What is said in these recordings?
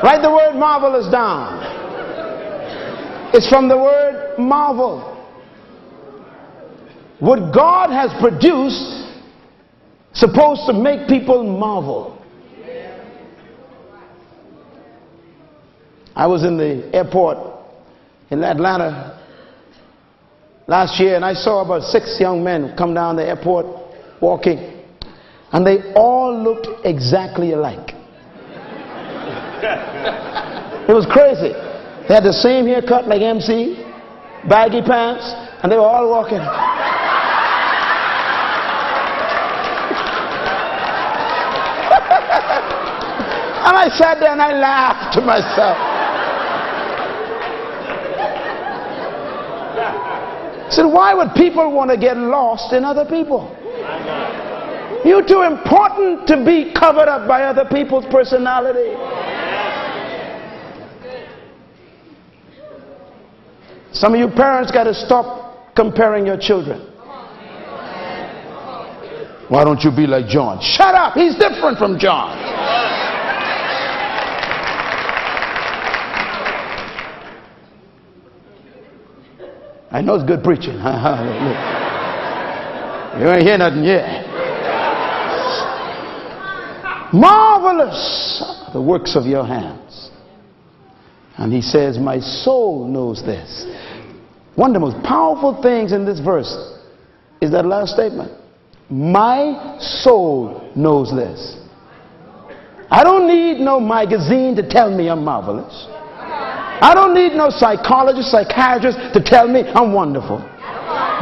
Write the word marvelous down. It's from the word marvel. What God has produced supposed to make people marvel. I was in the airport in Atlanta last year, and I saw about 6 young men come down the airport walking, and they all looked exactly alike. It was crazy. They had the same haircut like MC, baggy pants, and they were all walking. And I sat there and I laughed to myself. I said, why would people want to get lost in other people? You're too important to be covered up by other people's personality. Some of you parents got to stop comparing your children. Why don't you be like John? Shut up! He's different from John. I know it's good preaching. You ain't hear nothing yet. Marvelous the works of your hands. And he says, my soul knows this. One of the most powerful things in this verse is that last statement. My soul knows this. I don't need no magazine to tell me I'm marvelous. I don't need no psychologist, psychiatrist to tell me I'm wonderful.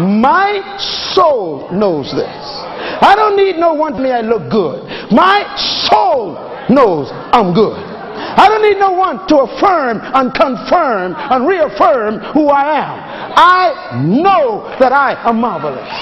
My soul knows this. I don't need no one to tell me I look good. My soul knows I'm good. I don't need no one to affirm and confirm and reaffirm who I am. I know that I am marvelous.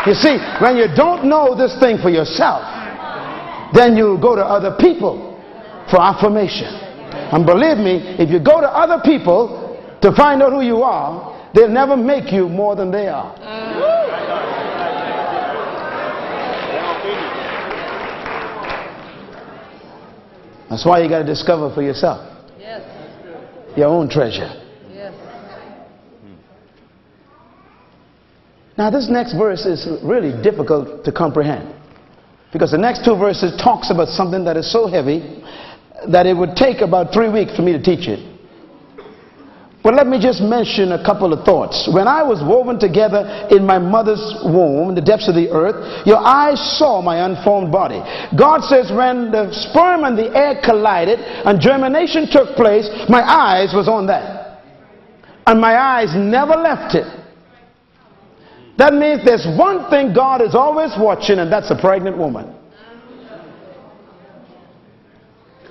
You see, when you don't know this thing for yourself, then you go to other people for affirmation. And believe me, if you go to other people to find out who you are, they'll never make you more than they are. That's why you got to discover for yourself. Yes. Your own treasure. Yes. Now this next verse is really difficult to comprehend, because the next 2 verses talks about something that is so heavy that it would take about 3 weeks for me to teach it. But let me just mention a couple of thoughts. When I was woven together in my mother's womb, in the depths of the earth, your eyes saw my unformed body. God says when the sperm and the egg collided and germination took place, my eyes was on that. And my eyes never left it. That means there's one thing God is always watching, and that's a pregnant woman.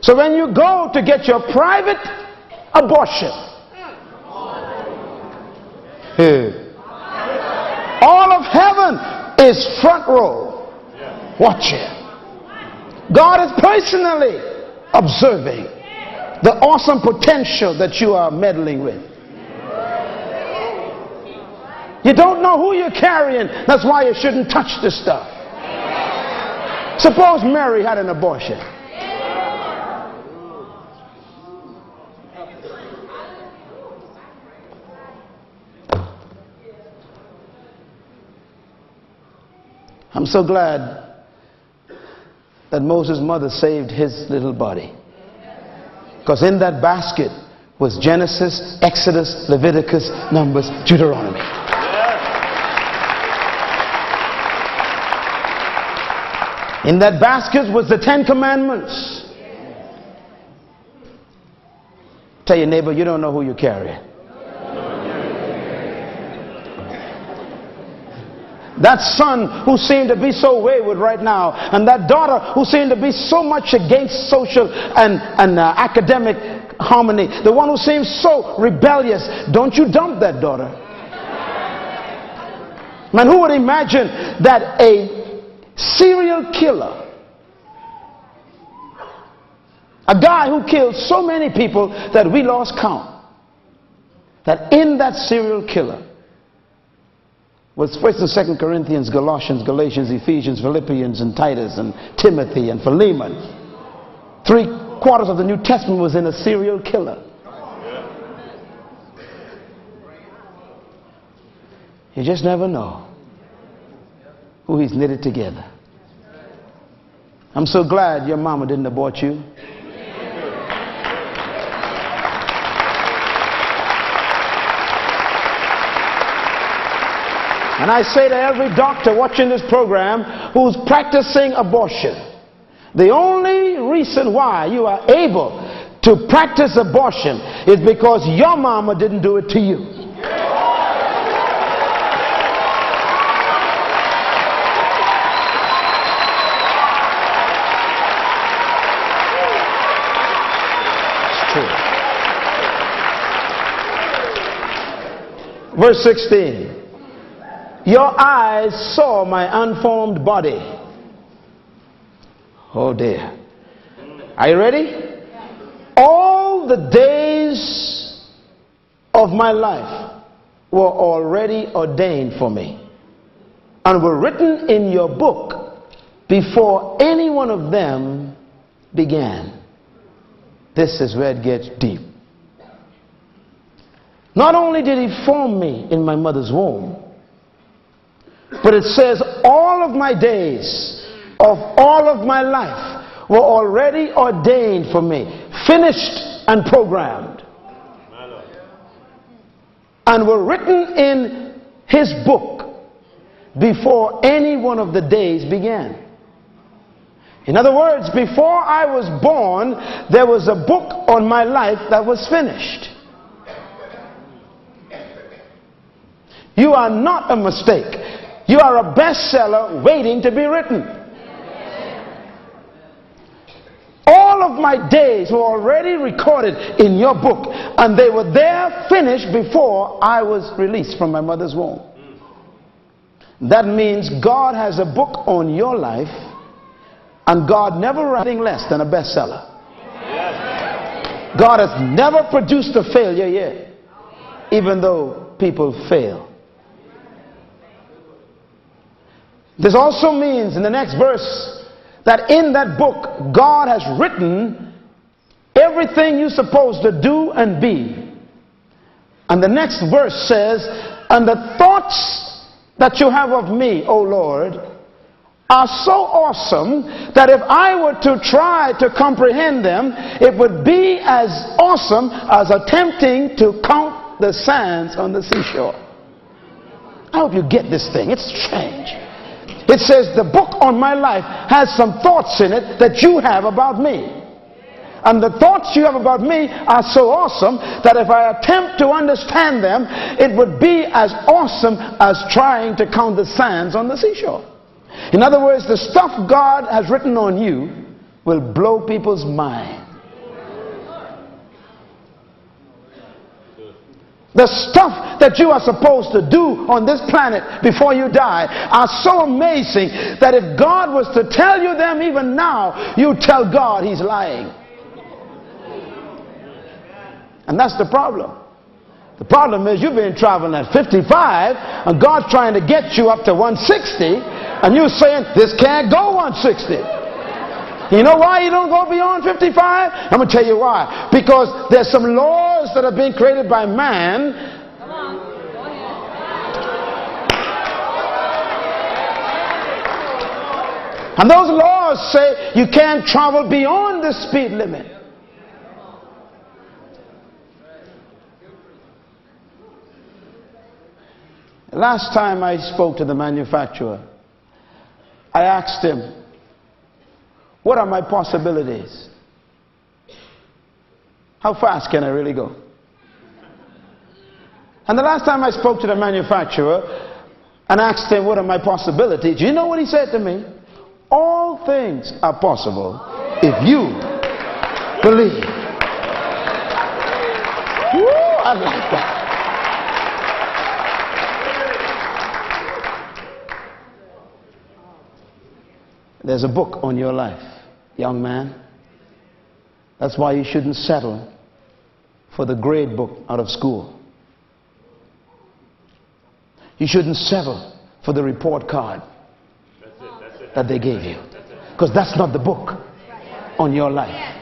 So when you go to get your private abortion, all of heaven is front row watching. God is personally observing the awesome potential that you are meddling with. You don't know who you're carrying. That's why you shouldn't touch this stuff. Suppose Mary had an abortion. I'm so glad that Moses' mother saved his little body, because in that basket was Genesis, Exodus, Leviticus, Numbers, Deuteronomy. In that basket was the 10 Commandments. Tell your neighbor, you don't know who you carry. That son who seemed to be so wayward right now, and that daughter who seemed to be so much against social and academic harmony, the one who seems so rebellious, don't you dump that daughter. Man, who would imagine that a serial killer, a guy who killed so many people that we lost count, that in that serial killer was 1st and 2nd Corinthians, Colossians, Galatians, Ephesians, Philippians, and Titus, and Timothy, and Philemon. 3 quarters of the New Testament was in a serial killer. You just never know who he's knitted together. I'm so glad your mama didn't abort you. And I say to every doctor watching this program who's practicing abortion, the only reason why you are able to practice abortion is because your mama didn't do it to you. It's true. Verse 16. Your eyes saw my unformed body. Oh dear. Are you ready? All the days of my life were already ordained for me and were written in your book before any one of them began. This is where it gets deep. Not only did he form me in my mother's womb, but it says all of my days of all of my life were already ordained for me, finished and programmed, and were written in his book before any one of the days began. In other words, before I was born, there was a book on my life that was finished. You are not a mistake. You are a bestseller waiting to be written. All of my days were already recorded in your book, and they were there finished before I was released from my mother's womb. That means God has a book on your life, and God never writes anything less than a bestseller. God has never produced a failure yet, even though people fail. This also means in the next verse that in that book God has written everything you're supposed to do and be. And the next verse says, and the thoughts that you have of me, O Lord, are so awesome that if I were to try to comprehend them, it would be as awesome as attempting to count the sands on the seashore. I hope you get this thing. It's strange. It says the book on my life has some thoughts in it that you have about me. And the thoughts you have about me are so awesome that if I attempt to understand them, it would be as awesome as trying to count the sands on the seashore. In other words, the stuff God has written on you will blow people's mind. The stuff that you are supposed to do on this planet before you die are so amazing that if God was to tell you them even now, you tell God he's lying. And that's the problem. The problem is you've been traveling at 55 and God's trying to get you up to 160 and you're saying this can't go 160. You know why you don't go beyond 55? I'm going to tell you why. Because there's some laws that have been created by man. Come on. Go ahead. And those laws say you can't travel beyond the speed limit. Last time I spoke to the manufacturer, I asked him, what are my possibilities? How fast can I really go? And the last time I spoke to the manufacturer and asked him what are my possibilities, you know what he said to me? All things are possible if you believe. Woo, I like that. There's a book on your life, young man. That's why you shouldn't settle for the grade book out of school. You shouldn't settle for the report card that they gave you. Because that's not the book on your life.